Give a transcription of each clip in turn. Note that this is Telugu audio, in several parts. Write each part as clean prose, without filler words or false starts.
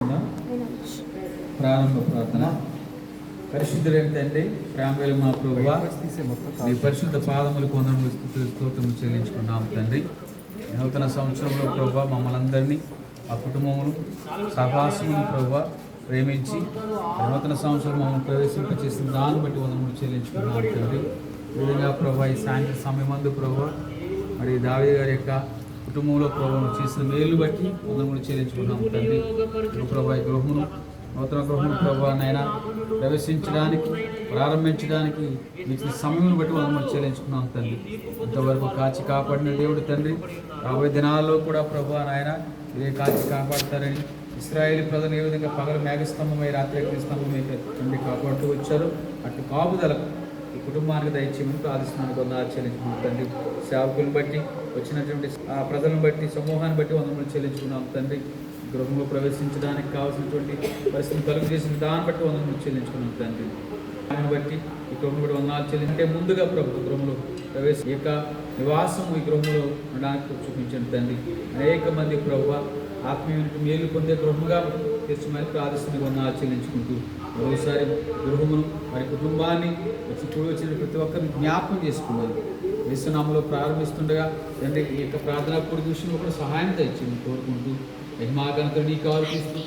చేసుకుందాం. ప్రారంభ ప్రార్థన. పరిశుద్ధులైన తండ్రి, ప్రేమగల మా ప్రభువా, మీ పరిశుద్ధ పాదములకు వందనములు స్తోత్రములు చెల్లించుకున్నాం తండ్రి. నూతన సంవత్సరంలో ప్రభువా మమ్మల్ని అందరినీ, ఆ కుటుంబమును, సహవాసమును ప్రభువా ప్రేమించి నూతన సంవత్సరం మమ్మల్ని ప్రవేశింపచేసిన దాన్ని బట్టి వందనములు చెల్లించుకున్నాం తండ్రి. ఈ విధంగా ప్రభువా ఈ సాయంత్రం సమయమందు ప్రభువా మరి దావీదు గారి యొక్క కుటుంబంలో ప్రభుత్వం చేసిన మేలు బట్టి వందనములు చెల్లించుకున్నాం తండ్రి. ప్రభువా ఈ గృహమును, నూతన గృహమును ప్రభువా నాయన ప్రవేశించడానికి, ప్రారంభించడానికి ఇచ్చిన సమయం బట్టి వందనములు చెల్లించుకున్నాం తండ్రి. ఇంతవరకు కాచి కాపాడిన దేవుడు తండ్రి, రాబోయే దినాల్లో కూడా ప్రభువా నాయన ఇదే కాచి కాపాడతారని ఇశ్రాయేలు ప్రజలు ఏ విధంగా పగలు మేఘస్తంభమై రాత్రి అగ్నిస్తంభమై తండ్రి కాపాడుతూ వచ్చారు, అటు కాపుదలకు ఈ కుటుంబానికి దయచేయమని ప్రార్థిస్తున్నాను. వందనాలు చెల్లించుకున్నాం తండ్రి. సేవకులను బట్టి, వచ్చినటువంటి ఆ ప్రజలను బట్టి, సమూహాన్ని బట్టి వందనములు చెల్లించుకున్నాం తండ్రి. గృహంలో ప్రవేశించడానికి కావాల్సినటువంటి పరిస్థితిని కలుగు చేసిన దాన్ని బట్టి వందనములు చెల్లించుకున్నాం తండ్రి. దాన్ని బట్టి ఈ గృహం బట్టి వందనాలు చెల్లించే ముందుగా ప్రభుత్వ గృహంలో ప్రవేశ యొక్క నివాసం ఈ గృహంలో ఉండడానికి చూపించండి తండ్రి. అనేక మంది ప్రభువ ఆత్మీయునికి మేలు పొందే గృహంగా తెచ్చమని ప్రార్థిస్తున్న వందనాలు చెల్లించుకుంటూ మరోసారి గృహమును మరి కుటుంబాన్ని వచ్చిన ప్రతి ఒక్కరిని జ్ఞాపకం చేసుకున్నాను. యేసునామములో ప్రారంభిస్తుండగా తండ్రి ఈ యొక్క ప్రార్థనా పూర్తి విషయంలో కూడా సహాయం తెచ్చింది కోరుకుంటూ మహిమాగణతో నీ కావాలి తీస్తూ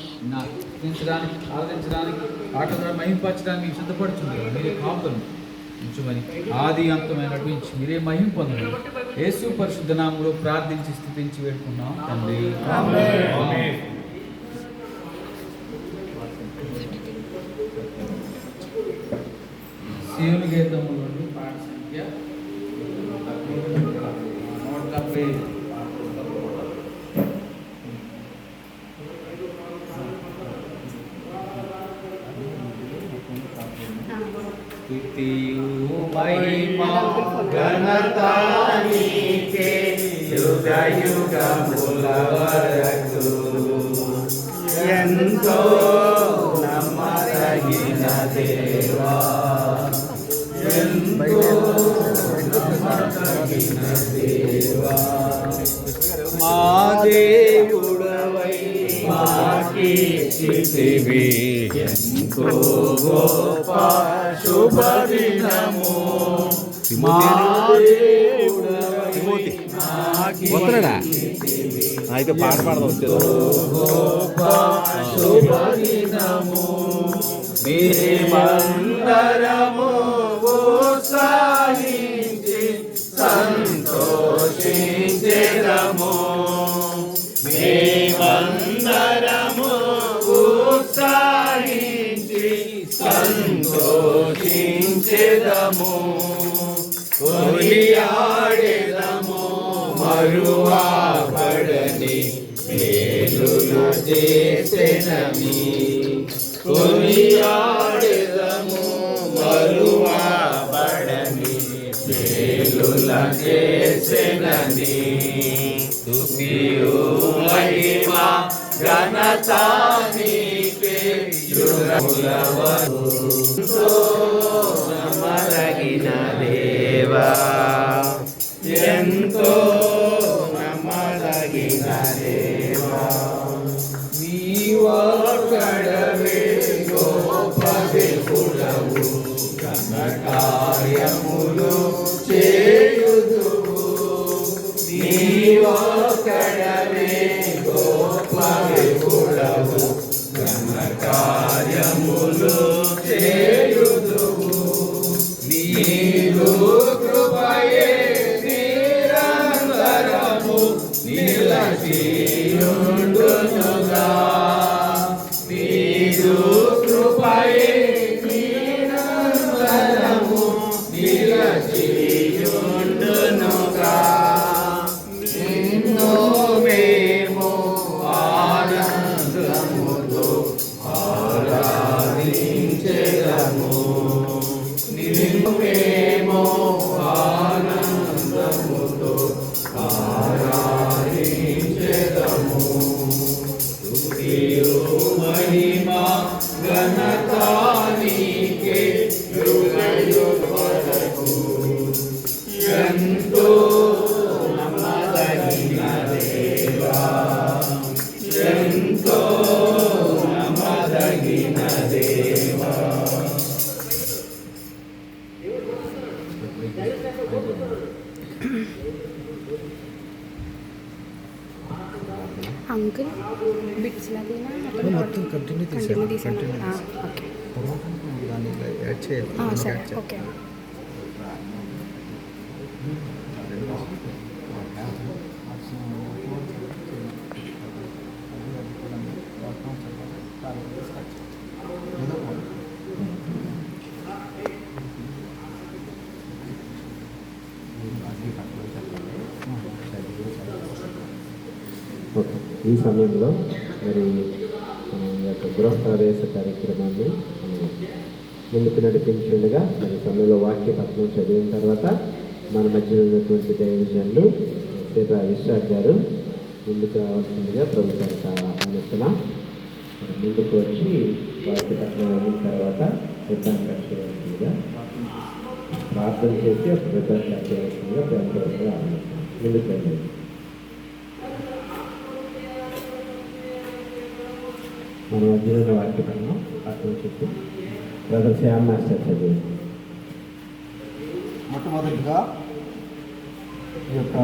స్థించడానికి, ఆరాధించడానికి, ఆట ద్వారా మహింపరచడానికి మీకు సిద్ధపడుతుంది. మీరే కాపులను ఉంచమని ఆది అంతమైన నడిపించి మీరే మహిమ పొందండి. యేసు పరిశుద్ధ నామములో ప్రార్థించి స్తుతించి వేడుకున్నాం తండ్రి. శివుని గీతములు పాట సంఖ్య 170. మహిమా ఘనత నీకే యుగ యుగముల వరకు. ఎంతో నమ్మదగిన దేవా, ఎంతో నమ్మదగిన దేవా, మా దేవుడవై మాకీర్తివి. ఎంతో గొప్ప శుభదినము మా దేవుడవై అయితే పాట పాడదాం వచ్చేది. గొప్ప శుభదినము మేమందరము ఉత్సాహించి సంతోషించెదము. మేమందరము ఉత్సాహించి సంతోషించెదము. కొనియాడెదము మరువబడని మేలులు చేసెనని. కొనియాడెదము మరువబడని మేలుల చేసెనని. స్తుతియు మహిమ ఘనత నీకే యుగముల వరకు. నమ్మదగిన దేవా, ఎంతో నమ్మదగిన దేవా, నీవొక్కడవే గొప్ప దేవుడవు. ఘన కార్యములు చేయుదువు. నీవొక్కడవే గొప్ప దేవుడవు. ఘన కార్యములు చేయుదువు. నీవు కృపయే నిరంతరము నిలచియుండునుగా. నీవు కృపయే నిరంతరము నిలచియుండునుగా. నిన్ను మేము ఆనందముతో ఆరాధించెదము. నిన్ను మేము ఆనందముతో ఆరాధించెదము. స్తుతియు మహిమా ఘనత నీకే యుగ యుగ వరకు. ఎంతో నమ్మదగిన దేవా, ఎంతో అంకుల్ బిట్స్ లాగా మొత్తం కంటిన్యూ తీసాను ఓకే దాన్ని యాడ్ చేయాలి సరే ఓకే ఓకే, ఈ సమయంలో మరి ఈ యొక్క గృహప్రవేశ కార్యక్రమాన్ని ముందుకు నడిపించుండగా మరి సమయంలో వాక్య పత్రం చదివిన తర్వాత మన మధ్య ఉన్నటువంటి దైవజనులు శ్రీ విశ్వాస్ గారు ముందుకు రావాల్సిందిగా ప్రభుత్వానికి ఆహ్వానిస్తున్నాం. ముందుకు వచ్చి వాక్య పత్రం అయిన తర్వాత వృద్ధాన్ని కట్ చేయవలసిందిగా ప్రార్థన చేసి వృద్ధాన్ని కట్ చేయవలసిందిగా ప్రభుత్వానికి ఆహ్వానిస్తున్నాం. ముందుకు వెళ్ళండి. మన మధ్యలో వాక్య పత్రం పత్రం చెప్పి బ్రదర్ శ్యామ్ మాస్టర్ చదివి. మొట్టమొదటిగా ఈ యొక్క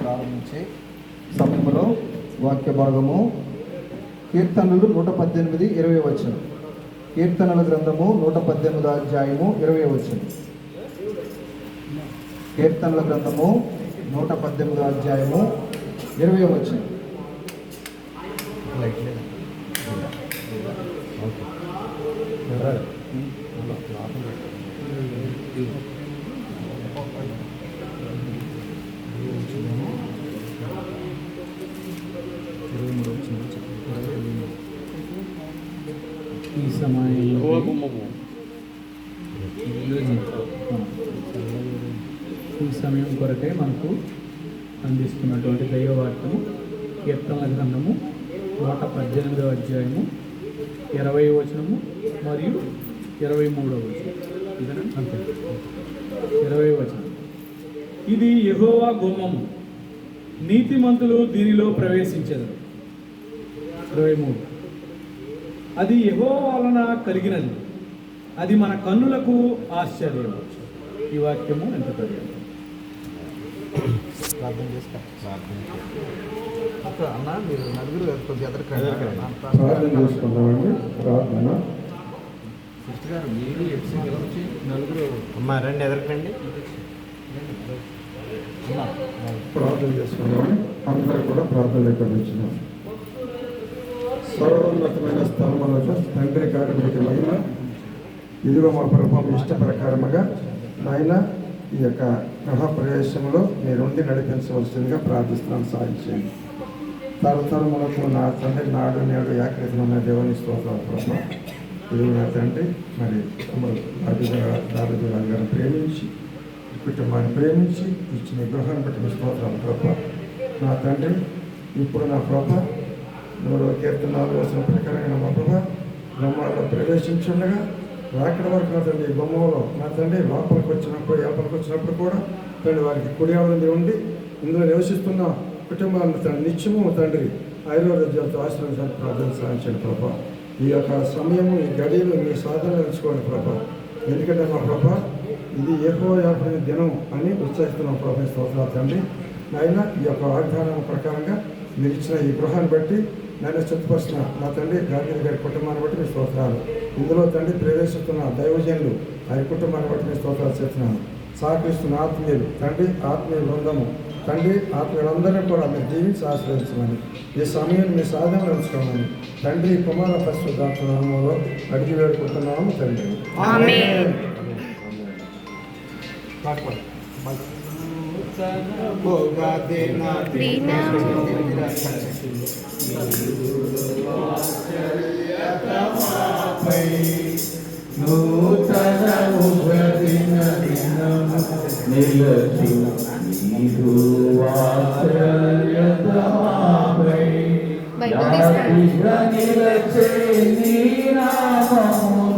ప్రారంభించే సమయంలో వాక్య భాగము కీర్తనలు 118:20 వచనం. కీర్తనల గ్రంథము 118 అధ్యాయము 20 వచనం. కీర్తనల గ్రంథము 118 అధ్యాయము 20 వచనం. ఈ సమయంలో ఈ సమయం కొరకే మనకు అందిస్తున్నటువంటి దైవవాక్యము కీర్తనల గ్రంథము 118 అధ్యాయము 20 వచనము మరియు 23 వచనం. ఇదేనా? అంతే. 20 వచనం. ఇది యెహోవా గుమ్మము, నీతిమంతులు దీనిలో ప్రవేశించెదరు. 23. అది యెహోవా వలన కలిగినది, అది మన కన్నులకు ఆశ్చర్యం. ఈ వాక్యము ఎంత పర్యాప్తం. ప్రార్థన అన్న మీరు నలుగురు కొద్దిగా ప్రార్థన చేసుకుందామండి. ప్రార్థన. సిస్టర్ గారు మీరు ఎఫ్సీ గెలిచి నలుగురు అమ్మా రండి, ఎదరకండి. ప్రార్థన చేసుకున్నామని అందరూ కూడా ప్రార్థన ఎక్కడించినాం. సర్వోన్నతమైన స్థలములకు తండ్రి కార్యక్రమకి మహిమ. ఇదిగో మా ప్రభుత్వం ఇష్ట ప్రకారముగా నాయన ఈ యొక్క గృహప్రవేశంలో మీరుండి నడిపించవలసిందిగా ప్రార్థిస్తున్నాను. సాధించండి. తరతరములకు నా తండ్రి నాడు నేడు ఏకరీతిలో ఉన్న దేవుని స్తోత్రాలు ప్రభావ. ఇది నా తండ్రి మరి దారిద్ర గారిని ప్రేమించి కుటుంబాన్ని ప్రేమించి ఇచ్చిన గృహాన్ని బట్టి మీ స్తోత్రాలు ప్రభావ. నా తండ్రి ఇప్పుడు నా ప్రభావ 3వ కీర్తనలు వచ్చిన ప్రకారంగా మా ప్రభావ గుమ్మాల్లో ప్రవేశించుండగా రాకడ వరకు నా తండ్రి గుమ్మంలో నా తండ్రి లోపలికి వచ్చినప్పుడు ఏపలికి వచ్చినప్పుడు కూడా తండ్రి వారికి కుడియాలని ఉండి ఇందులో నివసిస్తున్న కుటుంబాలను తండ్రి నిత్యము తండ్రి ఆయుర్వేదాలతో ఆశీర్వదించాలని ప్రార్థన సాధించండి ప్రభా. ఈ యొక్క సమయము ఈ గడియలు మీ సాధన ఎంచుకోండి ప్రభా. ఎందుకంటే మా ప్రభా ఇది యెహోవా దినం అని ఉత్సహిస్తున్నాం ప్రభా. స్తోత్రాలు తండ్రి. నాయన ఈ యొక్క వాగ్దానం ప్రకారంగా మీరు ఇచ్చిన ఈ గృహాన్ని బట్టి నన్ను చెప్పుకొస్తున్న నా తండ్రి గాంధీ గారి కుటుంబాన్ని బట్టి మీ స్తోత్రాలు. ఇందులో తండ్రి ప్రవేశిస్తున్న దైవజనులు ఆయన కుటుంబాన్ని బట్టి మీ స్తోత్రాలు చెప్తున్నాను. సహకరిస్తున్న ఆత్మీయులు తండ్రి, ఆత్మీయ బృందము తండ్రి, ఆత్మీయులందరినీ కూడా మీరు జీవించి ఆశ్రయించమని, ఈ సమయం మీ సాధనలు ఉంచుకోమని తండ్రి కుమార పరిశుద్ధాత్మలో అడిగి వేడుకుంటున్నాము తండ్రి.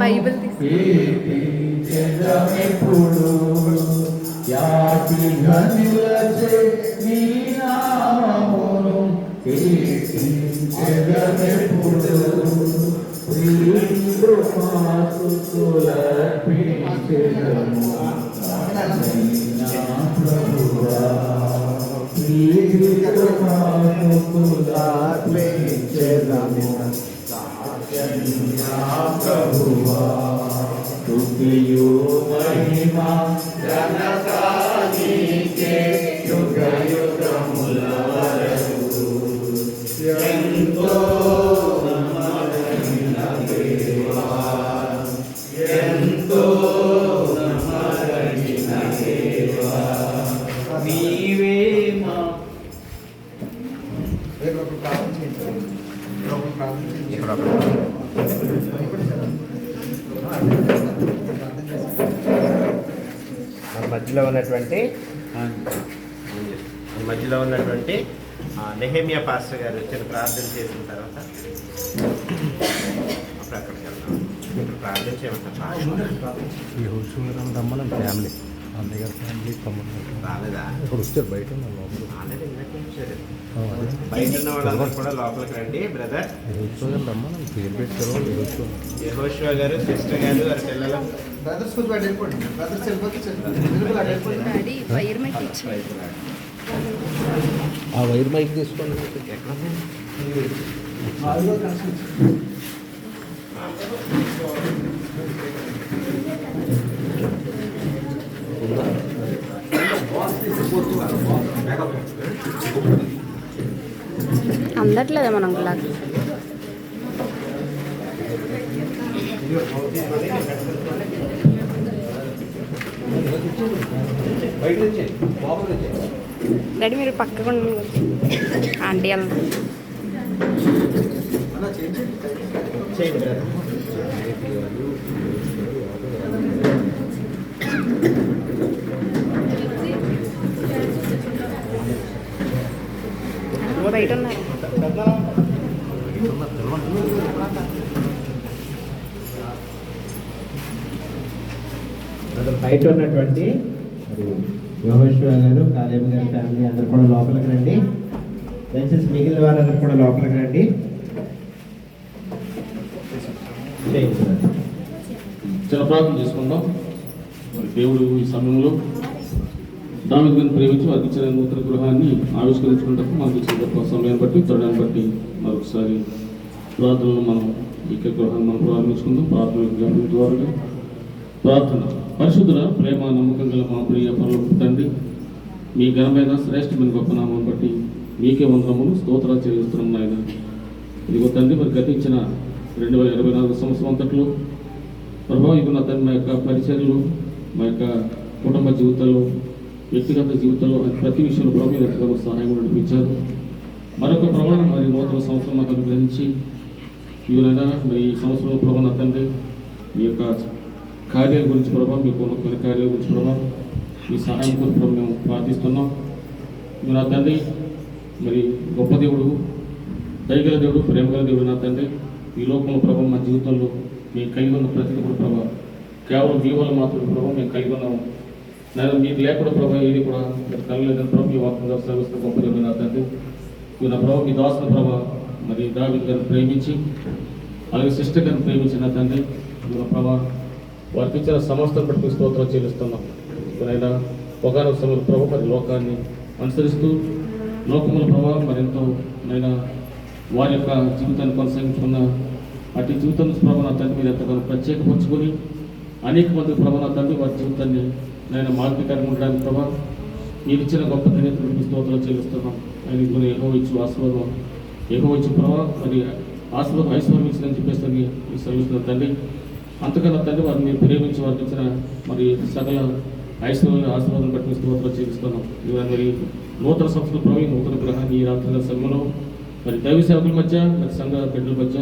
బైబిల్ ప్రభువా వేదము ప్రభువా స్తుతియు మహిమా ఘనత నీకే యుగ యుగముల వరకు ఎంతో నమ్మదగిన దేవా ఎంతో నమ్మదగిన దేవా నీవే మా మధ్యలో ఉన్నటువంటి నెహెమియా పాస్టర్ గారు వచ్చి ప్రార్థన చేసిన తర్వాత అప్పుడు అక్కడికి వెళ్దాం. ఇప్పుడు ప్రార్థన చేయమంటారు. రమ్మని ఫ్యామిలీ అన్నయ్య గారి ఫ్యామిలీ తమ్ముడు రాలేదా? ఇక్కడ వచ్చారు బయట ఉన్న లోపల ఆల్రెడీ ఇందాకే వచ్చారు. బయట ఉన్న వాళ్ళందరూ కూడా లోపలికి రండి. బ్రదర్ రమ్మని పేరు పెట్టారు యెహోషువ గారు, సిస్టర్ గారు, వారి పిల్లలు బ్రదర్స్ కొంచెం అటు వెళ్ళిపోండి. బ్రదర్స్ వెళ్ళిపోతే డాడీ వైర్ మైక్ ఇచ్చి ఆ వైర్ మైక్ తీసుకోండి. ఎక్కడ ఉంది? అందట్లేదా మనం లాగా డాడీ మీరు పక్కకు ఆంటీ అన్న చేయండి బ్రదర్. బయట ఉన్నారు. బయట ఉన్నటువంటి యెహోషువ గారు, కాలేబు గారి ఫ్యామిలీ అందరూ కూడా లోపలికి రండి. దయచేసి మిగిలిన వారందరూ కూడా లోపలికి రండి. చాలా ప్రార్థన చేసుకుందాం. మరి దేవుడు ఈ సమయంలో దావీదును ప్రేమించి వారికి ఇచ్చిన నూతన గృహాన్ని ఆవిష్కరించుకున్నప్పుడు మనకి ఇచ్చిన గొప్ప సమయాన్ని బట్టి తొడని బట్టి మరొకసారి ప్రార్థనలు మనం ఈ గృహాన్ని మనం ప్రారంభించుకుందాం. ప్రార్థన ద్వారా ప్రార్థన. పరిశుద్ధుల ప్రేమ నమ్మకం గల మా ప్రియ పరలోకపు తండ్రి, మీ ఘనమైన శ్రేష్టమైన గొప్ప నామం బట్టి మీకే వందనములు స్తోత్రాలు చెల్లిస్తున్నాం నాయన. ఇదిగో తండ్రి, మరి గతించిన 2024 సంవత్సరం అంతట్లో ప్రభావితం నా తండ్రి మా యొక్క పరిచర్లు, మా యొక్క కుటుంబ జీవితాల్లో, వ్యక్తిగత జీవితంలో ప్రతి విషయంలో ప్రభావం మీరు ఎంతగానో సహాయం నడిపించారు. మరొక ప్రభావం మరి నూతన సంవత్సరం మాకు అనుగ్రహించి ఇవరైనా మరి ఈ సంవత్సరంలో ప్రభావం నా తండ్రి మీ యొక్క కార్యాల గురించి ప్రభావం, మీ ఉన్నతమైన కార్యాల గురించి ప్రభావం మీ సహాయం కోసం ప్రభావం మేము ప్రార్థిస్తున్నాం. మీరు నా తండ్రి మరి గొప్ప దేవుడు, దయగల దేవుడు, ప్రేమగల దేవుడు నా తండ్రి. ఈ లోకంలో ప్రభావం మా జీవితంలో మేము కలిగి ఉన్న ప్రతి కూడా ప్రభావం కేవలం మీ వల్ల మాత్రమే ప్రభావం మేము కలిగి ఉన్నాము. నేను మీరు లేకుండా ప్రభావం ఏది కూడా కలగలేదని ప్రభావం మీ వాక్యంగా సర్వస్వ గొప్ప దేవుడు నా తండ్రి. మీరు నా ప్రభావం మీ దాసుల ప్రభావం మరి దావీదు గారిని ప్రేమించి అలాగే సిస్టర్ గారిని ప్రేమించిన తండ్రి. మీరు ప్రభావం వారికి ఇచ్చిన సమస్తం బట్టి స్తోత్రాలు చెల్లిస్తున్నాం. ఇప్పుడైనా ఒకనొక సమయంలో ప్రభావం మరి లోకాన్ని అనుసరిస్తూ లోకముల ప్రభావం మరెంతో నైనా వారి యొక్క జీవితాన్ని కొనసాగించుకున్న అటు జీవితం ప్రభావం నా తండ్రి మీరు ఎంతగానో ప్రత్యేకపరుచుకొని అనేక మంది ప్రభావం నా తండ్రి వారి జీవితాన్ని నేను మార్గకరంగా ఉండడానికి ప్రభావం మీరు ఇచ్చిన గొప్ప ధన్యతలకు స్తోత్రాలు చెల్లిస్తున్నాం. ఆయన ఇప్పుడు ఏహో ఇచ్చు ఆశీర్వాదం, ఏహో ఇచ్చు ప్రభావం మరి ఆశీర్వాదం ఐశ్వర్యం ఇచ్చిందని చెప్పేసి మీరు సెలవుస్తున్న తండ్రి. అంతకన్నా తండ్రి వారిని మీరు ప్రేమించి వారికి ఇచ్చిన మరి సకల ఐశ్వర్య ఆశీర్వాదం బట్టి స్తోత్రాలు చెల్లిస్తున్నాం. ఇవాళ మరి నూతన సంస్థల ప్రభావం నూతన గ్రహాన్ని ఈ రాత్రి సమయంలో మరి దైవ సేవకుల మధ్య మరి సంఘ బిడ్డల మధ్య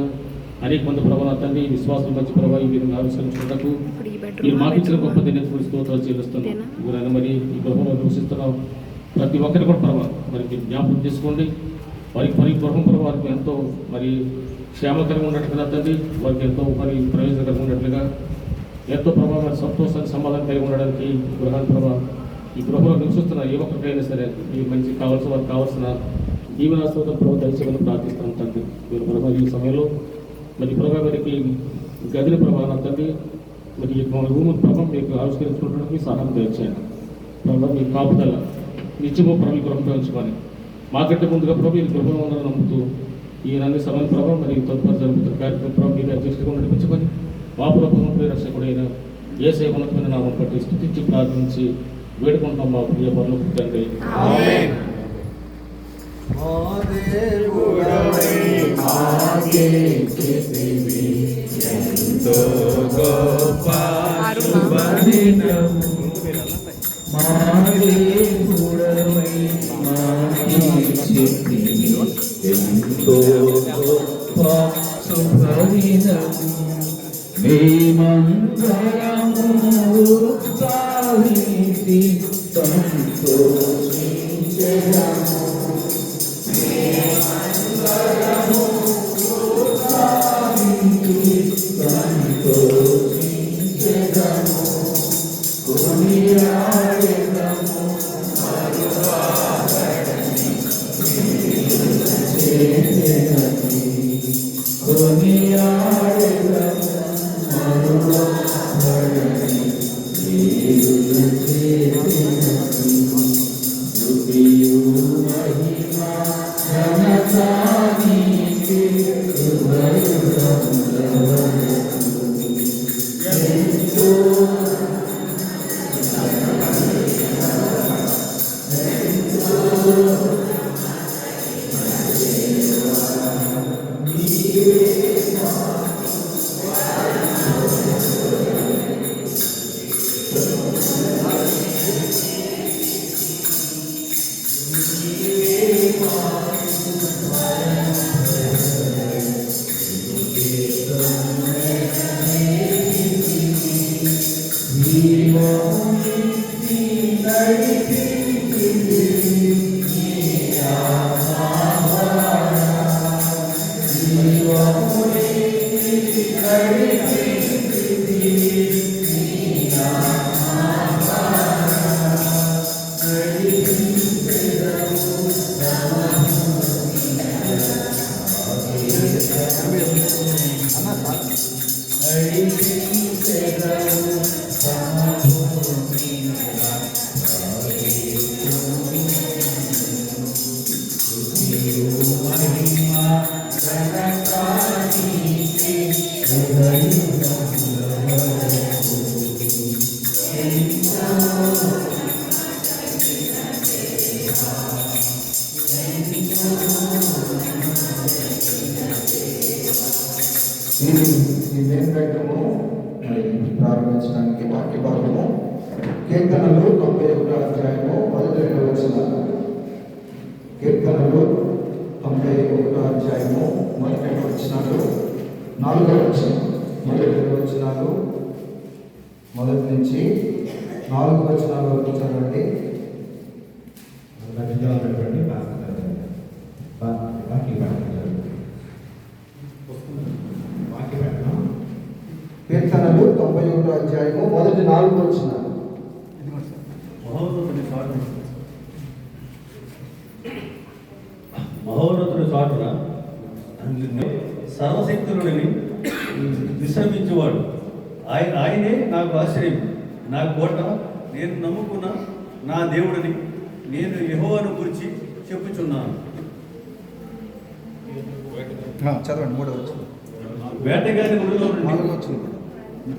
అనేక మంది ప్రభావం తండ్రి విశ్వాసుల మధ్య ప్రభావం ఈ విధంగా ఆవిష్కరించుకున్నట్టు మీరు మాకు ఇచ్చిన గొప్ప దినేశ్వరి స్తోత్రాలు చెల్లిస్తున్నాం. ఇవాళ మరి ఈ గృహంలో నివసిస్తున్నాం ప్రతి ఒక్కరి కూడా ప్రభావం మరి మీరు జ్ఞాపకం చేసుకోండి. వారికి మరి గృహం ప్రభావం వారికి ఎంతో మరి క్షేమకరంగా ఉన్నట్లుగా తండ్రి, వారికి ఎంతో మరి ప్రయోజనకరంగా ఉన్నట్లుగా ఎంతో ప్రభావం మరి సంతోషాన్ని సమాధానం కలిగి ఉండడానికి గృహాన్ని ప్రభావం ఈ గృహంలో నివసిస్తున్న ఏ ఒక్కరికైనా సరే ఈ మంచి కావాల్సిన వారికి కావాల్సిన జీవనాశ్వాదం ప్రభావం దయచేయమని ప్రార్థిస్తాను తండ్రి. మీరు ప్రభావ ఈ సమయంలో మరి ప్రభావ వారికి గదిని ప్రభావం తండ్రి మరి రూమ్ ప్రభావం మీకు ఆవిష్కరించుకోవడానికి సహాయం దయచేయండి. ప్రభావ మీ కాపుదల నిత్యము ప్రభు గృహంలో ఉంచుకొని మాకంటే ముందుగా ప్రభు ఈ గృహంలో ఉండాలని నమ్ముతూ ఈ రంగ సభల ప్రభావం మరియు తదుపరి జరుగుతున్న కార్యక్రమం ప్రభావం మీరు అధ్యక్షుడిగా నడిపించుకొని మా ప్రభుత్వం రక్షకుడైన యేసయ్య ఉన్నతమైన నామం బట్టి స్తుతించి ప్రార్థించి వేడుకుంటాం మా ప్రియ పరలోకపు తండ్రి. ఈ మెయిన్ కార్యక్రమం ప్రారంభించడానికి వాక్య భాగము కీర్తనలు 91 అధ్యాయము 12 వచనాలు. కీర్తనలు 91 అధ్యాయము 12 వచనాలు 4వ వచనం. 12 వచనాలు మొదటి నుంచి 4 వచనాల వరకు చదవండి. కీర్తనలు 91 అధ్యాయము మొదటి 4 వచనాలు. మహోన్నతుడి చాటున సర్వశక్తులని విశ్రమించేవాడు. ఆయనే నాకు ఆశ్రయం, నా కోట, నేను నమ్ముకున్న నా దేవుడిని. నేను యెహోవాను గురించి చెప్పుచున్నాను. చదవండి 3వ వచనం. వేటగాని ఊరిలో నుండి 4వ వచనం.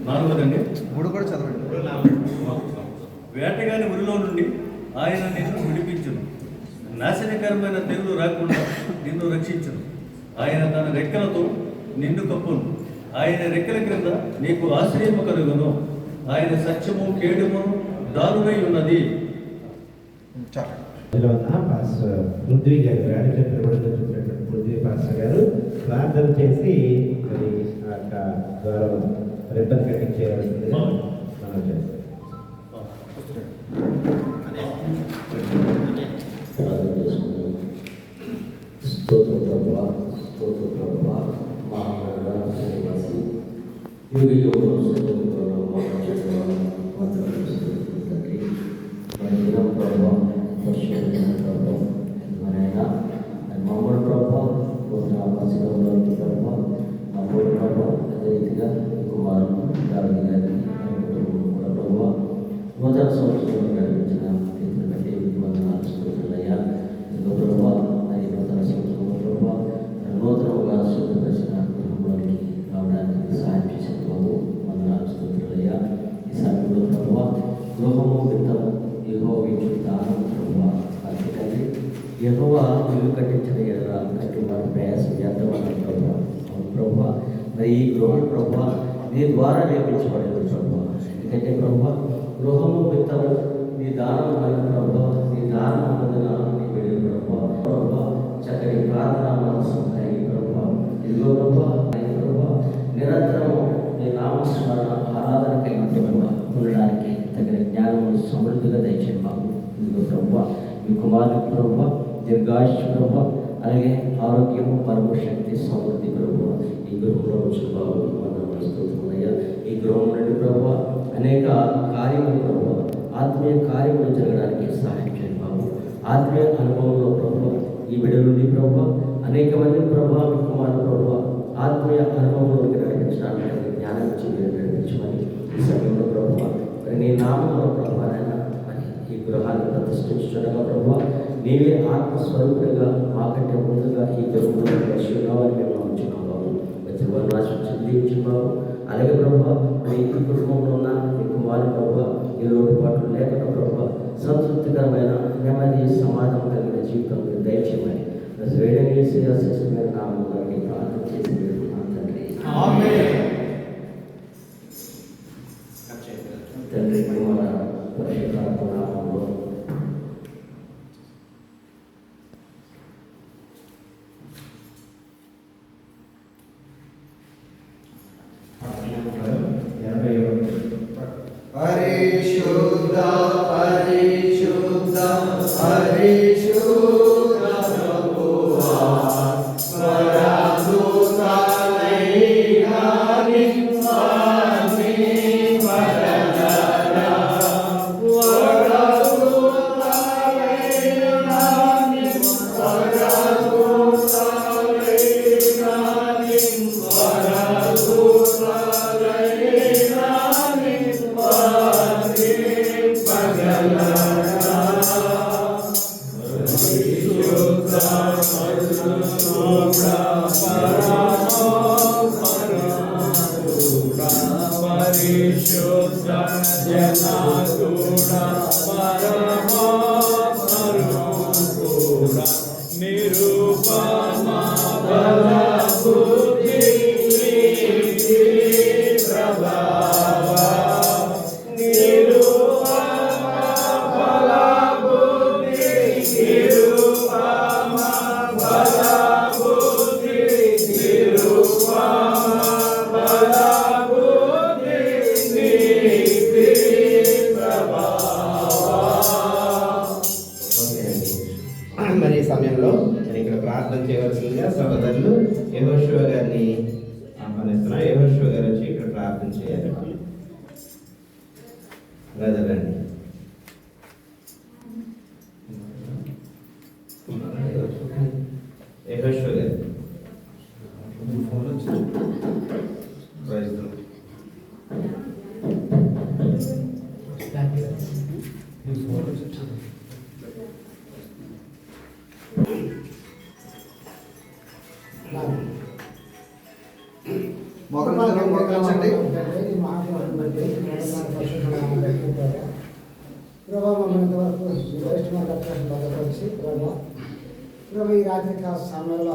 4వదండి. 3 కూడా చదవండి. వేటగాని ఊరిలో నుండి ఆయన నిన్ను విడిపించును. నాశనకరమైన తెగులు రాకుండా నిన్ను రక్షించును. ఆయన తన రెక్కలతో నిన్ను కప్పును. ఆయన రెక్కల క్రింద నీకు ఆశ్రయము కలుగును. ఆయన సత్యము కేడుము దారుణై ఉన్నది. పాస్టర్ పృథ్వీ గారు పృథ్వీ పాస్టర్ గారు ప్రార్థన చేసి మరి ఆ యొక్క ద్వారా రిబ్బన్ కటింగ్ చేయవలసింది మనం చేస్తాం. నూతన సంవత్సరం నడిపించిన వందనాలు స్తోత్రాలయ్యా. నూతన సంవత్సరంలో ప్రభావ నూతనంగా శుద్ధపరిచిన గృహంలోకి రావడానికి సహాయం చేసే ప్రభు వందనాలు స్తోత్రాలయ్యా. ఈ సమయంలో ప్రభు గృహము విత్తము యెహోవా ఇచ్చు దానం ప్రభు అందుకని యెహోవా ఇల్లు కట్టించిన ఎడల కట్టి వారి ప్రయాసం వ్యర్థమన్న ప్రభు. అవును ప్రభు, మరి ఈ గృహం ప్రభు నీ ద్వారా నిర్మించబడేది ప్రభు. ఎందుకంటే ప్రభు గృహము విత్తము నీ దానం వలన ప్రభు, నీ దానం వలన నీ బిడ్డలు ప్రభు ప్రభు చక్కటి ప్రార్థన మనసు కలిగి ప్రభు ఇదిగో ప్రభు నిరంతరము నీ నామస్మరణ ఆరాధన కలిగి ఉండడానికి తగిన జ్ఞానము సమృద్ధిగా దయచేయండి బాబు. ఇదిగో ప్రభు మీ కుమారుడు ప్రభు దీర్ఘాయుష్ ప్రభు, అలాగే ఆరోగ్యము పరమ శక్తి సమృద్ధి ప్రభు ఈ గృహంలో వచ్చి బాబు మనయ్యా. ఈ గృహం నుండి ప్రభు అనేక కార్యములు ప్రభు ఆత్మీయ కార్యములు జరగడానికి సహాయం చేయండి బాబు. ఆత్మీయ అనుభవంలో ప్రభు ఈ బిడ్డ నుండి ప్రభు అనేక మంది ప్రభు మీ కుమారుడు ప్రభు ఆత్మీయ అనుభవంలోకి నడిపించడానికి జ్ఞానం ఇచ్చి మీరు నడిపించమని ఈ సమయంలో ప్రభు మరి నీ నామంలో ప్రభు మరి ఈ గృహాన్ని ప్రతిష్ఠించడగా ప్రభు నీవే ఆత్మస్వరూపుడిగా మాకంటే ముందుగా ఈ గృహంలో కలిసి ఉన్నామని మేము నమ్ముచున్నాం బాబు. వచ్చి నాశనం దీవించు బాబు. అలాగే ప్రభు మరి ఈ కుటుంబంలో ఉన్న మీ కుమారుడు ప్రభు ఈ లోటుపాట్లు లేకుండా ప్రభు సంతృప్తికరమైన నెమ్మది సమాధానం కలిగిన జీవితం మీరు దయచేయమని వేడిని చేసి అశిష్టమైన నామంలో ప్రార్థన చేసి తండ్రి కుమార పరిశుద్ధాత్మ నామంలో పరిశుద్ధ పరిశుద్ధ పరిశుద్ధ ప్రభువా మరి ఈ సమయంలో ఇక్కడ ప్రార్థన చేయవలసిందిగా సహోదరులు యెహోషువ గారిని ఆహ్వానిస్తున్నా. యెహోషువ గారు వచ్చి ఇక్కడ ప్రార్థన చేయాలి. గదరండి. యెహోషువ గారు మోకరించండి. ప్రభు ఈ రాత్రి కాల సమయంలో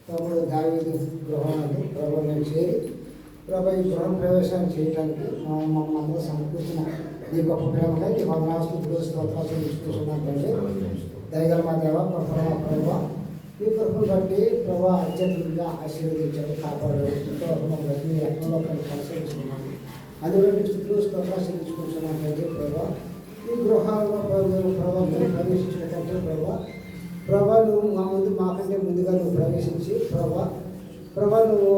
ప్రభు దావీదు గృహం ఉంది ప్రభు మేము చేరి ప్రభు ఈ గృహం ప్రవేశం చేయడానికి మమ్మల్ని అందరూ సమకూర్చిన నీ గొప్ప ప్రేమకై నీ వందనాలు స్తోత్రాలు ఇచ్చుకుంటున్నానండి. దయగల మా దేవ ప్రభు ఈ కృపను బట్టి ప్రభు అత్యంతంగా ఆశీర్వదించాడు, కాపాడాడు. మమ్మల్ని బట్టి మీ రక్తంలో పరిశీలించుకున్నాను. అది బట్టి స్థుతులు స్తోత్రాలు చెల్లించుకుంటున్నానండి. ప్రభు ఈ గృహాల్లో ప్రభు మీరు ప్రవేశించినట్టు ప్రభు నువ్వు మా ముందు మాకంటే ముందుగా నువ్వు ప్రవేశించి నువ్వు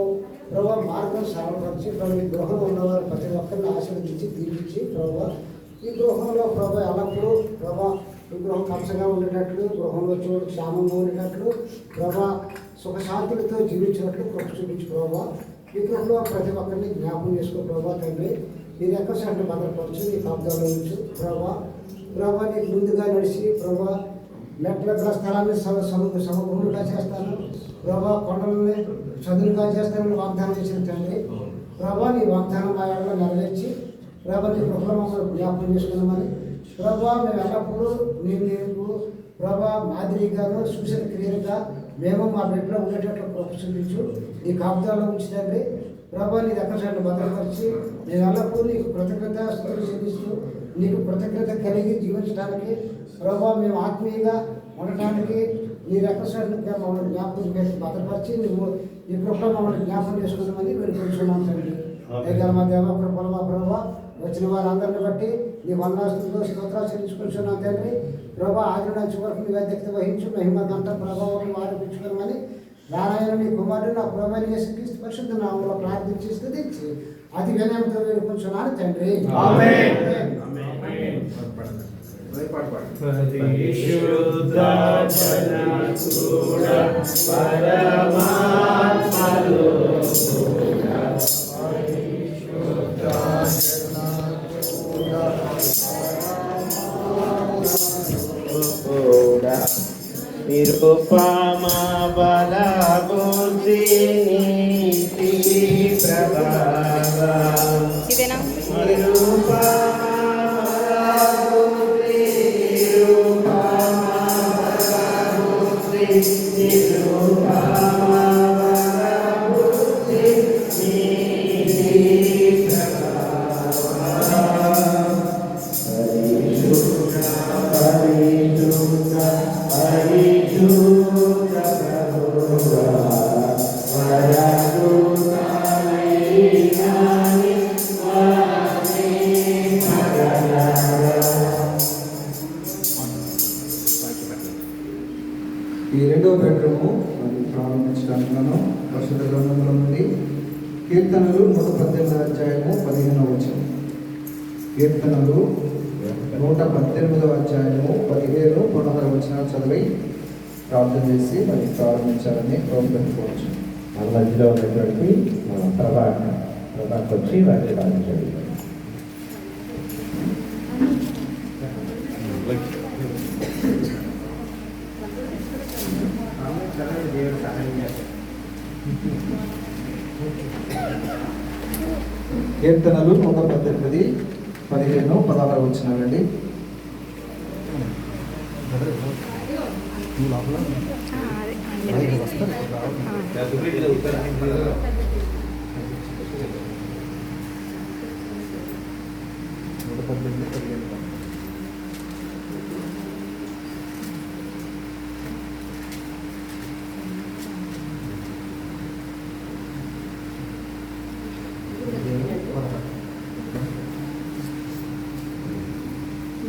మార్గం సరళపరిచి ఈ గృహంలో ఉన్నవారు ప్రతి ఒక్కరిని ఆశీర్వదించి దీవించి ఈ గృహంలో ఎల్లప్పుడూ ఈ గృహం కక్షగా ఉండేటట్లు, గృహంలో చూడు క్షేమంగా ఉండేటట్లు సుఖశాంతులతో జీవించినట్లు కృప చూపించు ఈ గృహంలో ప్రతి ఒక్కరిని జ్ఞాపకం చేసుకో తండ్రి. మీరు ఎక్కడ సంటే భద్రపరచు, నీ కాపుదాలో ఉంచు నీకు ముందుగా నడిచి మెట్ల స్థలాన్ని సమభూమిగా చేస్తాను ప్రభా, కొండలని చదునుగా చేస్తానని వాగ్దానం చేసిన తండ్రి ప్రభా, నీ వాగ్దానం మా ఏళ్ళలో నెరవేర్చి ప్రభా, నీ కృపలో మమ్మల్ని జ్ఞాపకం చేసుకున్నామని ప్రభా, మేము ఎల్లప్పుడూ నీకు ప్రభా మాదిరిగాను సూచన క్రియలుగా మేము మా బిడ్డలో ఉండేటట్లు కృప చూపించు నీ కాపుదాలో ఉంచుతండి ప్రభా, నీ దగ్గర భద్రపరిచి మేము ఎల్లప్పుడూ నీకు కృతజ్ఞత స్తుతులు చెల్లిస్తూ నీకు కృతజ్ఞత కలిగి జీవించడానికి ప్రభా, మేము ఆత్మీయంగా ఉండటానికి నీ రెక్కసారిగా మమ్మల్ని జ్ఞాపకం చేసి భద్రపరిచి నువ్వు ఈ కృపలో మమ్మల్ని జ్ఞాపకం చేసుకున్నామని మేము కూర్చున్నాం తండ్రి. దగ్గర మా దేవ కృపల మా ప్రభా, వచ్చిన వారందరిని బట్టి నీ వందనాస్తులతో స్తోత్రాలు చెల్లించుకుంటున్నాం తండ్రి ప్రభా. ఆది నుంచి వరకు నీ వ్యక్తి వహించు మహిమ గంట ప్రభావం ఆరోపించుకోమని నారాయణ నీ కుమారుడు నా ప్రభావం యేసుక్రీస్తు పరిశుద్ధ నామములో ప్రార్థించి స్తుతించి అతి వినయంతో వేడుకుంటున్నాను తండ్రి. నిరుపమా బలబుద్ధి నీతి ప్రభావ ఇదేనా ఈ రెండవ బెడ్రూము ప్రారంభించడానికి మనం పరిశుద్ధ గ్రంథంలో నుండి కీర్తనలు 118 అధ్యాయము 15వ వచనం. కీర్తనలు 118వ అధ్యాయము 15-16 వచనాలు చదివి ప్రార్థన చేసి మరి ప్రారంభించాలని ప్రోత్సహించుకోవచ్చు. మన మధ్యలో ఉన్నటువంటి ప్రభాకి వచ్చి వారిని ప్రార్థించండి. కీర్తనలు 118, 15-16 వచ్చినారండి.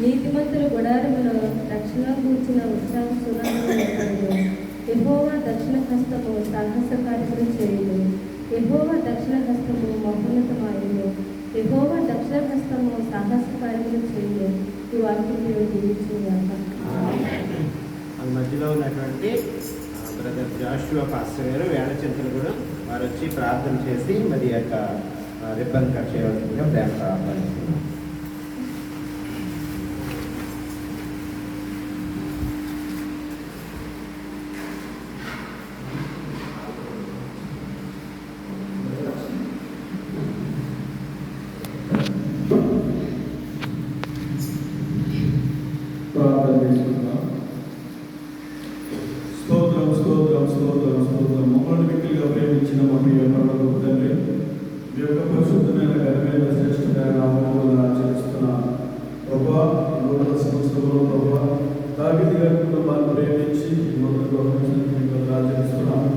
నీతిమంతుల గుడారములో రక్షణ కూర్చిన ఉత్సాహ సునామములు యెహోవా దక్షిణ హస్తము సాహస కార్యములు చేయును. యెహోవా దక్షిణ హస్తము మహోన్నతమాయును. యెహోవా దక్షిణ హస్తము సాహస కార్యములు చేయును. ఈ వాక్యం దీవించుగాక. మన మధ్యలో ఉన్నటువంటి బ్రదర్ జాషువా పాస్టర్ గారు వేళచింతలు కూడా వారు వచ్చి ప్రార్థన చేసి మరి యొక్క రిబ్బన్ కట్ చేయవలసిందిగా ప్రేమ ఆహ్వానిస్తున్నాం. స్తోత్రం స్తోత్రం స్తోత్రం స్తోత్రం. మమ్మల్ని మిక్కిలిగా ప్రేమించిన మా ప్రియ పరలోకపు తండ్రి, మీ యొక్క పరిశుద్ధమైన ఘనమైన శ్రేష్టమైన నామములను ఆచరిస్తున్నాను. ప్రభా, నూతన సంవత్సరంలో ప్రభా దావీదు గారి కుటుంబాన్ని ప్రేమించి ఆచరిస్తున్నాను.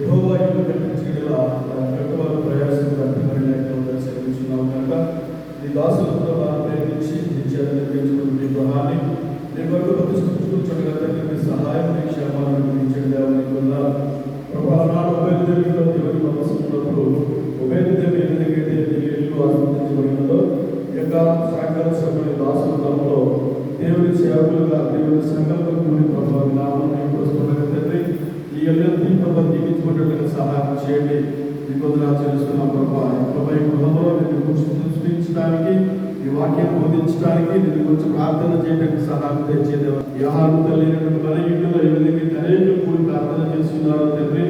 యెహోవా ఇల్లు కట్టించగల వారి ప్రయాసం కఠినమైన సేవించున్నాము కనుక నీ దాసుల కుటుంబాన్ని ప్రేమించి నిత్యాన్ని నిర్మించుకున్న మీ గృహాన్ని నీ వరకు ప్రతిష్ఠించుకుంటుండగా తండ్రి సహాయం క్షేమాలను అందించగల ప్రభా నాడు ఉభయదేవిలో దేవుని నమస్కున్నప్పుడు ఉభయదేవి ఎదురైతే ఇల్లు ఆస్వాదించబడినదో యొక్క సాయంకాల సమయంలో దాసులలో దేవుని సేవకులుగా దేవుని సంకల్పం కూడి ప్రభావ నామం వస్తున్నది తండ్రి. ఈ ఎల్లీ ప్రభావ దీవించుకున్నట్లుగా సహాయం చేయండి. ఈ పొందలు ఆచరిస్తున్నాం ప్రభావ. ప్రభావ ఈ గృహంలో నేను సృష్టించడానికి ఈ వాక్యం బోధించడానికి నేను గురించి ప్రార్థన చేయడానికి సహాయం తెచ్చేదేవా. యోహాను తల్లి మన ఇంట్లో ఎవరికి అనేక కూడి ప్రార్థన చేస్తున్నారో తండ్రి,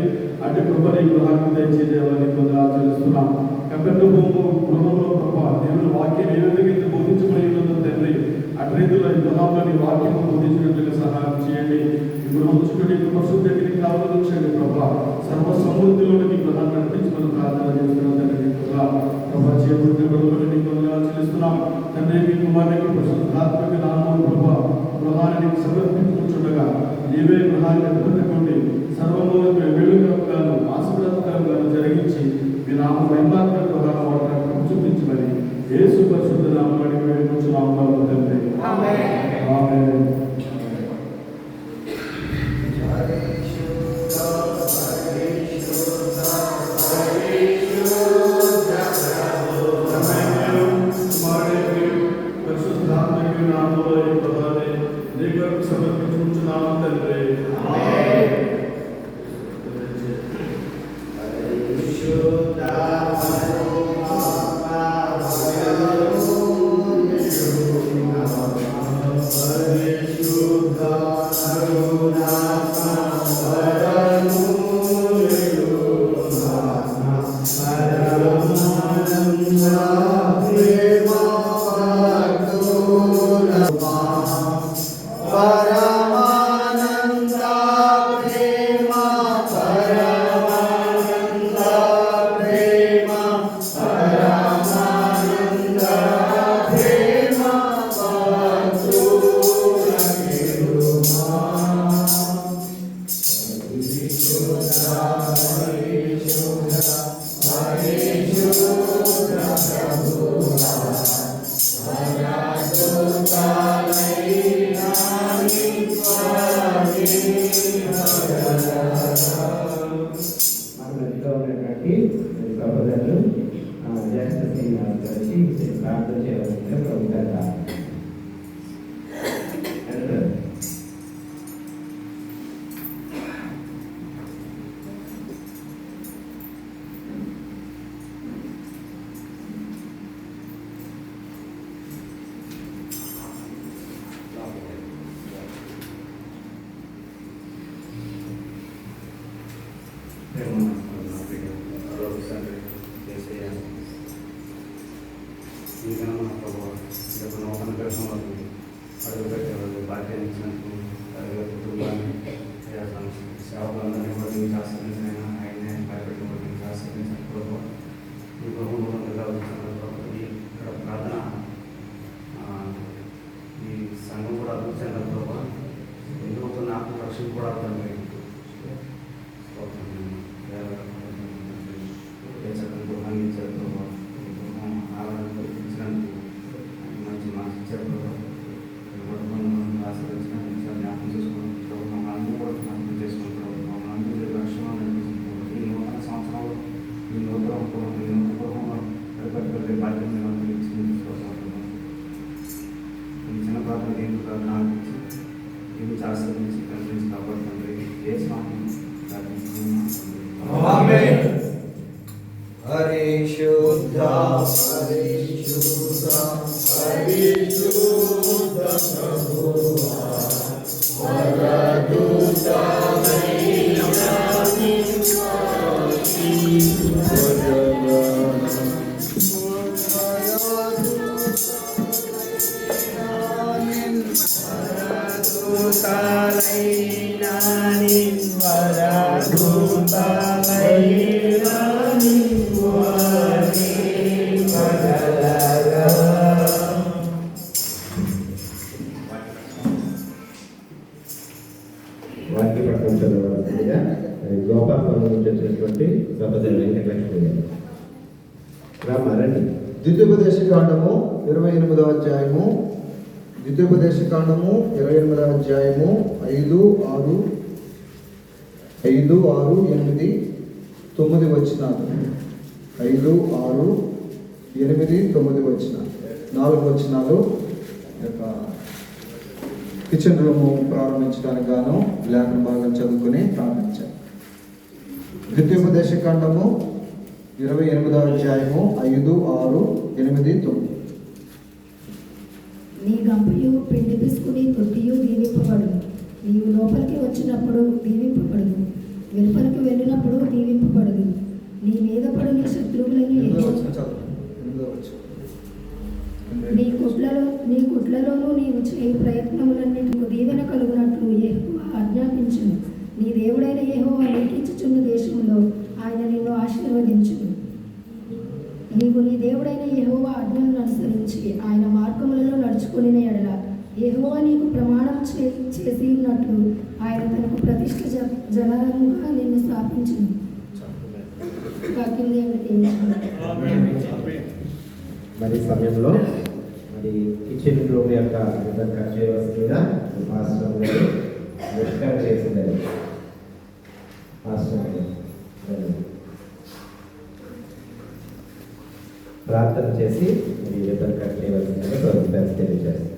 అటు కృప నీ గృహానికి తెచ్చేదేవా నీకు వందనాలు చెల్లిస్తున్నాం. కపెర్నహూము గృహంలో ప్రభా దేవుని వాక్యం ఏ విధంగా బోధించబడి ఉన్నదో తండ్రి, అటు రీతిలో ఈ గృహంలో నీ వాక్యం బోధించినట్లుగా సహాయం చేయండి. ఈ గృహం చుట్టూ నీకు పరిశుద్ధ దగ్గరికి కావాలని ప్రభా, సర్వ సమృద్ధిలో నీ గృహాన్ని నడిపించి మనం ప్రార్థన చేస్తున్నాం తండ్రి. ప్రభా చేపట్టిన గొడవలు నీకు వందనాలు చెల్లిస్తున్నాం తండ్రి. మీ కుమారునికి పరిశుద్ధాత్మక నామం ప్రభా గృహాన్ని నీకు సమర్పించుకుంటుండగా నీవే గృహాన్ని అడ్డుపెట్టుకోండి, సర్వమూలంగా వేడుకరంగాను ఆశీర్వాదకరంగాను జరిగించి మీ నామ మహిమాత్మక గృహాన్ని వాడటానికి చూపించమని యేసు పరిశుద్ధ నామములో వేడుకుంటున్నాము తండ్రి. ఆమేన్. సమర్పించుకుంటున్నాము తండ్రి. ప్రార్థన చేయవలసిందిగా ప్రభుత్వ ఈ దినం ప్రభావ నూతన గ్రహంలోకి అడుగుపెట్టేవాళ్ళు బాధ్యత ఇచ్చినందుకు కుటుంబాన్ని సేవకులందరినీ కూడా మీకు ఆశ్రయించిన ఆయనే భయపెట్టిన మీకు ఆశ్రయించిన ప్రభావ ఈ గృహంలో ఉండగా వచ్చిన ప్రభావ ఇక్కడ ప్రార్థన ఈ సంఘం కూడా అభివృద్ధి చెందిన ప్రభావ ఎందుకు నాకు రక్షణ కూడా అర్థం ఏ చక్కని గృహాన్ని ఇచ్చారు ప్రభావ ఆరాధన ఇచ్చినందుకు మంచి మనసు ఇచ్చారు ప్రభావ ఆశ్రయించిన జ్ఞాపకం చేసుకుని ప్రభుత్వం అందరూ కూడా జ్ఞాపకం చేసుకుని ప్రభుత్వం అందరూ లక్ష్యంగా నడిపించుకుంటారు. ఈ నూతన సంవత్సరంలో ఈ నూతన గృహంలో గడపడి బాధ్యత ఇచ్చింది చిన్న ప్రార్థన దీనికి ప్రార్థన ఆలోచించి దీనికి ఆశ్రయించి కనిపించి కాపాడుతుంది ఏ స్వామి పరిశుద్ధ పరిశుద్ధ పరిశుద్ధ ప్రభువా వాక్య పట్టణం చదవవలసిందిగా గోపాలపురం నుంచి వచ్చేటువంటి సభ్యులు వెంకటలక్ష్మి గారు రామారండి. ద్వితీయోపదేశకాండము 28వ అధ్యాయము, ద్వితీయోపదేశకాండము 28వ అధ్యాయము 5, 6, 8, 9 వచనాలు. 5, 6, 8, 9 వచనాలు. 4 వచనాలు యొక్క కిచెన్ రూమ్ ప్రారంభించడానికి గాను లేఖన భాగం చదువుకుని ప్రారంభించారు. ద్వితీయోపదేశకాండము 28వ అధ్యాయము 5, 6, 8, 9. రంపయు పిండి పిసుకుని తొట్టియు దీవింపబడును. నీవు లోపలికి వచ్చినప్పుడు దీవింపబడును, వెలుపలికి వెళ్ళినప్పుడు దీవింపబడదు. నీ మీద పడిన శత్రువులను నీ కొట్లలోనూ నీవు చేయు ప్రయత్నములన్నిటికీ దీవెన కలుగునట్లు యెహోవా ఆజ్ఞాపించును. నీ దేవుడైన యెహోవా నీకిచ్చుచున్న దేశంలో ఆయన నిన్ను ఆశీర్వదించును. నీవు నీ దేవుడైన యెహోవా ఆజ్ఞలను అనుసరించి ఆయన మార్గములలో నడుచుకుని ఎడల యెహోవా నీకు ప్రమాణం చేసి ఉన్నట్లు ఆయన తనకు ప్రతిష్ఠ జనముగా నిన్ను స్థాపించును. వాక్యం మరి సమయంలో మరి కిచెన్ రూమ్ యొక్క కట్ చేయవలసిందిగా మాస్టర్ గారు వెల్కమ్ చేసింది. మాస్టర్ ప్రార్థన చేసి మరి రిబన్ కట్ చేయవలసిందిగా ప్రభుత్వం తెలియజేస్తారు.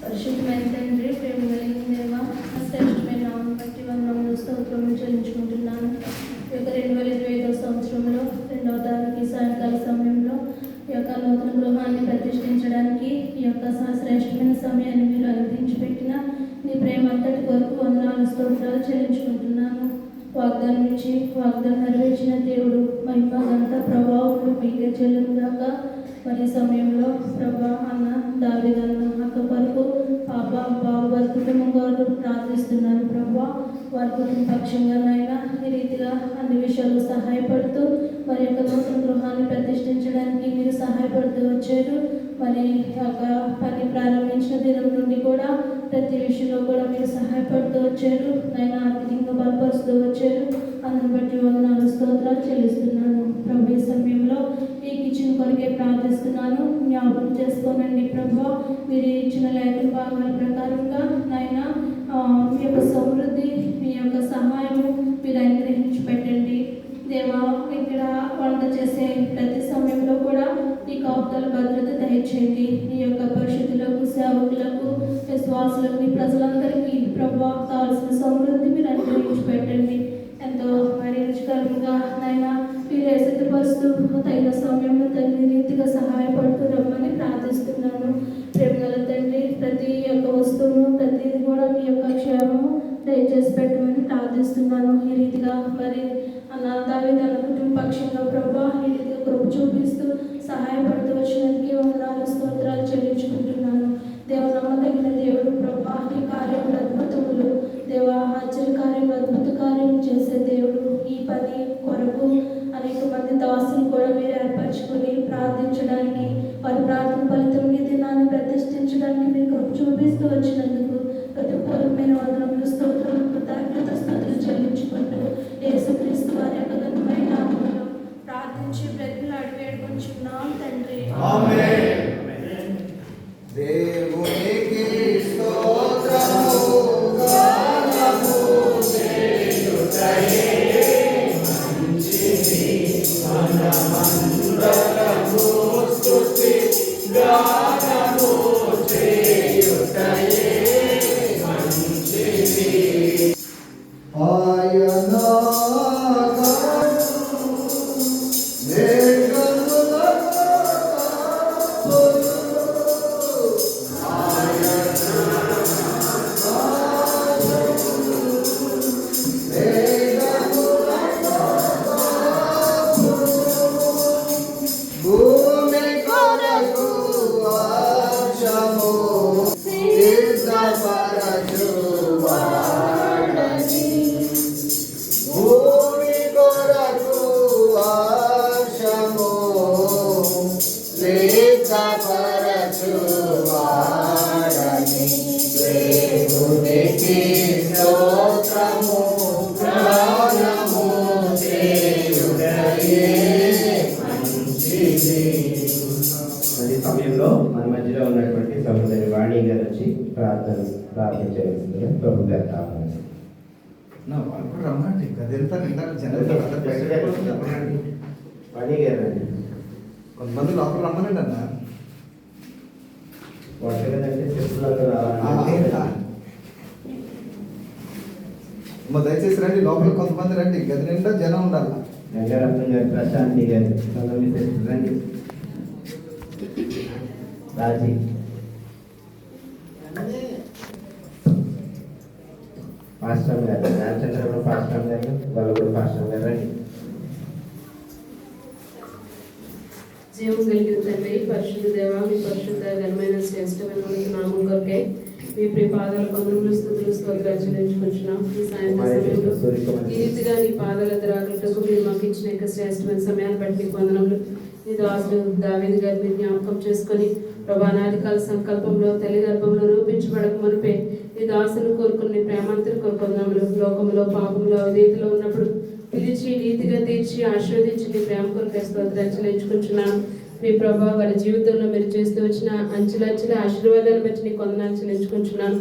పరిశుద్ధమైన తండ్రి, ప్రేమ కలిగిన దేవా, శ్రేష్టమైన నామం బట్టి వందనములు స్తోత్రములు చెల్లించుకుంటున్నాను. ఈ యొక్క 2025 సంవత్సరంలో 2వ తారీఖు సాయంకాల సమయంలో ఈ యొక్క నూతన గృహాన్ని ప్రతిష్ఠించడానికి ఈ యొక్క శ్రేష్టమైన సమయాన్ని మీరు అనుగ్రహించి పెట్టిన నీ ప్రేమ అంతటి కొరకు వందనాలు స్తోత్రాలు చెల్లించుకుంటున్నాను. వాగ్దానం ఇచ్చి వాగ్దానం నెరవేర్చిన దేవుడు మహిమ ఘనత ప్రభావం మీకే చెల్లుగాక. మరి సమయంలో ప్రభా అన్న దావీదన్న అక్క వరకు పాప బాబు వారి కుటుంబం వారు ప్రార్థిస్తున్నారు. ప్రభా వారి కుటుంబ పక్షంగానైనా ఈ రీతిగా అన్ని విషయాలు సహాయపడుతూ మరి యొక్క నూతన గృహాన్ని ప్రతిష్ఠించడానికి మీరు సహాయపడుతూ వచ్చారు. మరి ఒక పని ప్రారంభించిన దినం నుండి కూడా ప్రతి విషయంలో కూడా మీరు సహాయపడుతూ వచ్చారు. నైనా ఆర్థికంగా బలపరుస్తూ వచ్చారు. అందుని బట్టి వందనాలు స్తోత్రాలు చెల్లిస్తున్నాను. ప్రభు ఈ సమయంలో ఈ కిచెన్ కొరకే ప్రార్థిస్తున్నాను. జ్ఞాపకం చేసుకోనండి ప్రభా. మీరు ఇచ్చిన లేఖన భాగాల ప్రకారంగా నాయన మీ యొక్క సమృద్ధి, మీ యొక్క సహాయము మీరు అనుగ్రహించి పెట్టండి దేవా. ఇక్కడ వంట చేసే ప్రతి సమయంలో కూడా ఈ కాపుదల భద్రత దయచేయండి. ఈ యొక్క పరిశుద్ధులకు, సేవకులకు, విశ్వాసులకు, మీ ప్రజలందరికీ ప్రభా కావాల్సిన సమృద్ధి మీరు అనుగ్రహించి పెట్టండి. ఎంతో మరి రుచికరంగా నైనా మీరే సిద్ధపరుస్తూ తగిన సమయంలో తగిన రీతిగా సహాయపడుతూ రమ్మని ప్రార్థిస్తున్నాను. ప్రేమగల తండ్రి, ప్రతి యొక్క వస్తువును ప్రతిది కూడా మీ యొక్క క్షేమము దయచేసి పెట్టమని ప్రార్థిస్తున్నాను. ఈ రీతిగా మరి దావీదు కుటుంబ పక్షంగా ప్రభా ఈ రీతిగా కృప చూపిస్తూ సహాయపడుతూ వచ్చినందుకు వందనాలు స్తోత్రాలు చెల్లించుకుంటున్నాను. నమ్మదగిన దేవుడు ప్రభా, ఈ కార్యములు అద్భుతములు దేవా, ఆశ్చర్య కార్యములు అద్భుత కార్యం చేసే దేవుడు. ఈ పని కొరకు అనేక మంది దాసులు కూడా మీరు ఏర్పరచుకొని ప్రార్థించడానికి, వారి ప్రార్థన ఫలితం ఈ దినాన్ని ప్రతిష్ఠించడానికి మీరు కృప చూపిస్తూ వచ్చినందుకు హృదయపూర్వకమైన వందనములు, స్తోత్రం, కృతజ్ఞత స్తుతులు చెల్లించుకుంటూ యేసుక్రీస్తు వారి యొక్క ఘనమైన నామములో ప్రార్థించి బ్రతిమలాడి వేడుకొంచున్నాం తండ్రి. దేవునికి స్తోత్రము గానము చేయుటయే మంచిది, మనమందరము స్తుతి గానము చేయుటయే మంచిది. ఆయన సమయంలో మన మధ్యలో ఉన్నటువంటి సహోదరి వాణి గారు వచ్చి ప్రార్థన చేయవలసిందిగా ప్రభు గారు వాణి గారు అండి. కొంతమంది లోపల రమ్మనండి అన్న. వంటగదంటే చెప్పులకు దయచేసి రండి, లోపల కొంతమంది రండి, గది నిండా జనం ఉండాలి. వెంకటరత్నం గారి ప్రశాంతి గారి సోదరి సిస్టర్ రండి. రాజీ పాస్టర్ గారు, రామచంద్రపురం పాస్టర్ గారు, గొల్లగూడ పాస్టర్ గారు రండి. జీవం కలిగిన తండ్రి, పరిశుద్ధ దేవ, మీ పరిశుద్ధ ఘనమైన శ్రేష్టమైన నామం కొరకే మీ ప్రిపాదాల కొందరు స్థుతులు స్తోత్రాలు చెల్లించుకుంటున్నాం. ఈ సాయంత్రం సమయంలో ఈ రీతిగా నీ పాదాల ద్రాగుటకు మీరు మాకు ఇచ్చిన యొక్క శ్రేష్టమైన సమయాన్ని బట్టి మీకు వందనములు. ఈ దాసుడు దావీదు గారి మీరు జ్ఞాపకం చేసుకొని ప్రభా నాది కాల సంకల్పంలో తల్లి గర్భంలో రూపించబడక మునిపే ఈ దాసును కోరుకుని ప్రేమాంతరం కోరుకుందాములు. లోకంలో పాపంలో అవిధేయతలో ఉన్నప్పుడు పిలిచి నీతిగా తీర్చి ఆశీర్వదించి నీ ప్రేమ కొరకు స్తోత్రాలు చెల్లించుకుంటున్నాను. మీ ప్రభావ వారి జీవితంలో మీరు చేస్తూ వచ్చిన అంచెలంచెల ఆశీర్వాదాన్ని బట్టి నీ కొందనాలు చెల్లించుకుంటున్నాను.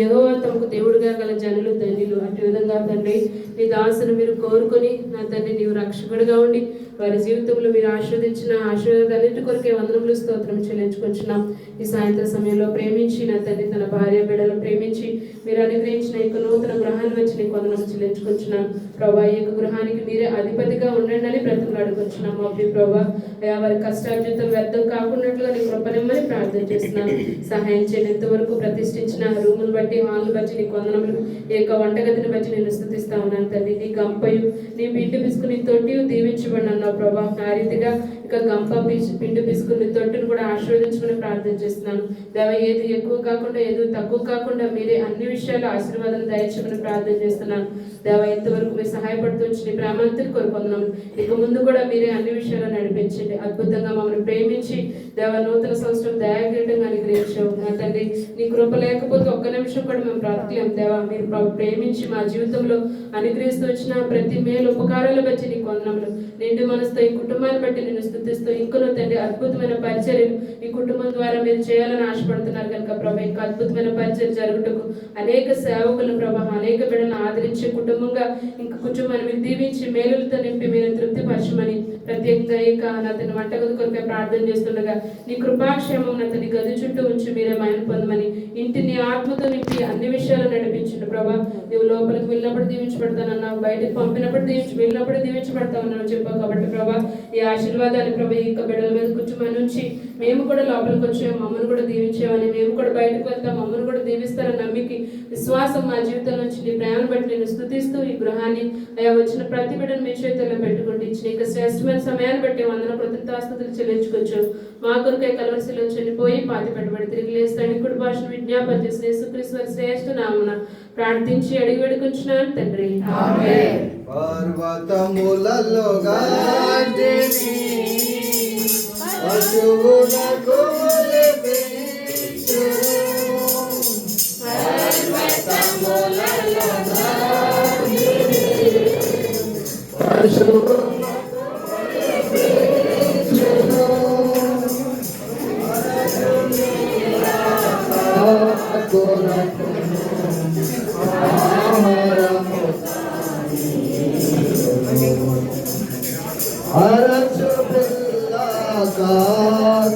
యెహోవా తమకు దేవుడిగా గల జనులు ధన్యులు. అటు విధంగా తండ్రి మీ దాసును మీరు కోరుకొని నా తండ్రి నీవు రక్షకుడిగా ఉండి వారి జీవితంలో మీరు ఆశీర్వదించిన ఆశీర్వాదాలన్నిటి కొరకే వందనములు స్తోత్రం చెల్లించుకుంటున్నాం. ఈ సాయంత్రం సమయంలో ప్రేమించి నా తండ్రి తన భార్య బిడ్డలు ప్రేమించి మీరు అనుగ్రహించిన ఈ నూతన గృహాన్ని వచ్చి నీకు వందనము చెల్లించుకుంటున్నాం. ప్రభా ఈ యొక్క గృహానికి మీరే అధిపతిగా ఉండండి అని బ్రతిమలాడుకుంటున్నాం. అప్పుడు ప్రభా వారి కష్టార్జితం వ్యర్థం కాకున్నట్లుగా నీ కృపనిమ్మని ప్రార్థన చేస్తున్నాను. సహాయం చేయండి. ఎంతవరకు ప్రతిష్ఠించిన రూమును బట్టి హాల్ను బట్టి నీకు వందనములు. ఈ యొక్క వంటగదిని బట్టి నేను స్తుతిస్తా ఉన్నాను తండ్రి. నీ గంపయు నీ పిండి పిసుకుని తొట్టియు దీవించబడి అన్నావు ప్రభా. ఆ రీతిగా ఇక గంప పిండి పిసుకుని తొట్టును కూడా ఆశీర్వదించుకుని ప్రార్థన చేస్తున్నాను. దేవ ఏది ఎక్కువ కాకుండా ఏది తక్కువ కాకుండా మీరే అన్ని విషయాలు ఆశీర్వాదం దయచేయమని ప్రార్థన చేస్తున్నాను. దేవ ఎంతవరకు మీరు సహాయపడుతూ వచ్చి నీ ప్రేమాంతరం కోరుకుంటున్నాం. ఇక ముందు కూడా మీరే అన్ని విషయాలు నడిపించండి. అద్భుతంగా మమ్మల్ని ప్రేమించి దేవ నూతన సంవత్సరం దయాకీటంగా అనుగ్రహించావు నా తండ్రి. నీ కృప లేకపోతే ఒక్క నిమిషం కూడా మేము బ్రతకలేం దేవ. మీరు ప్రేమించి మా జీవితంలో అనుగ్రహిస్తూ వచ్చిన ప్రతి మేలు ఉపకారాలు బట్టి నీకు వందనములు. నిండు మనసుతో ఈ కుటుంబాన్ని బట్టి నేను స్తుతిస్తూ ఇంకనూ తండ్రి అద్భుతమైన పరిచర్యలు ఈ కుటుంబం ద్వారా మీరు చేయాలని ఆశపడుతున్నారు కనుక ప్రభా ఇంకా అద్భుతమైన పరిచయం జరుగుటకు అనేక సేవకులను ప్రభా అనేక బిడ్డలను ఆదరించే కుటుంబంగా ఇంకా కుటుంబాన్ని మీరు దీవించి మేలులతో నింపి మీరు తృప్తిపరచమని ప్రత్యేకంగా ఇక అతని వంటగది కొరకే ప్రార్థన చేస్తుండగా నీ కృపాక్షేమం అతని గది చుట్టూ ఉంచి మీరే మాయను పొందమని ఇంటిని ఆత్మతో నింపి అన్ని విషయాలు నడిపించండి ప్రభా. నువ్వు లోపలికి వెళ్ళినప్పుడు దీవించబడతానన్నావు, బయటకు పంపినప్పుడు వెళ్ళినప్పుడు దీవించబడతామన్నావు చెప్పావు కాబట్టి ప్రభా ఈ ఆశీర్వాదాన్ని ప్రభా ఈ బిడ్డల మీద కుటుంబం నుంచి మేము కూడా లోపలికి వచ్చాము, మమ్మల్ని కూడా దీవించామని, మేము కూడా బయటకు వెళ్తాం మమ్మల్ని కూడా దీవిస్తారని నమ్మికి విశ్వాసం మా జీవితం నుంచి నీ ప్రేమను బట్టి నేను స్తుతిస్తూ ఈ గృహాన్ని అయ్యా వచ్చిన ప్రతి బిడ్డను మీ చేతుల్లో పెట్టుకుంటూ ఇచ్చిన ఇక శ్రేష్టమైన సమయాన్ని బట్టి వందన కృతజ్ఞతాస్తుతులు చెల్లించుకోవచ్చు. మా కొరకై కలవరిశిలో చనిపోయి పాతి పెట్టబడి తిరిగి లేస్తాడు కుడి భాషను విజ్ఞాపన చేసిన యేసుక్రీస్తు శ్రేష్ఠ నామమున ప్రార్థించి అడిగి వేడుకుంటున్నాను తండ్రి. ఆమేన్. పర్వతములలో గాంటిని పశువులకు మొలిపించును. పర్వతములలో గాంటిని పశువులకు మొలిపించును. అరచు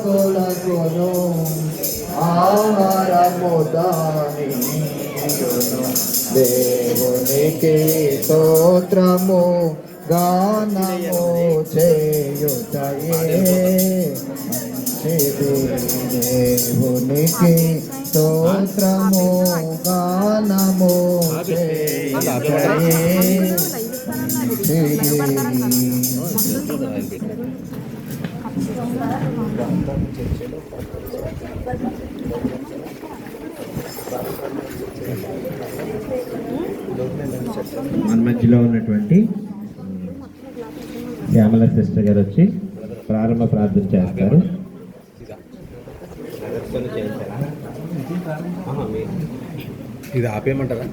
పిల్లకొను ఆహారము దానియును. దేవునికి స్తోత్రము గానము చేయుటయే మంచిది. దేవునికి స్తోత్రము గానము చేయుటయే మన మధ్యలో ఉన్నటువంటి శ్యామల సిస్టర్ గారు వచ్చి ప్రారంభ ప్రార్థన చేస్తారు. ఇది ఆపేయమంటారా?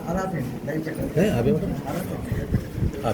అలా ఆపేయమంటారా?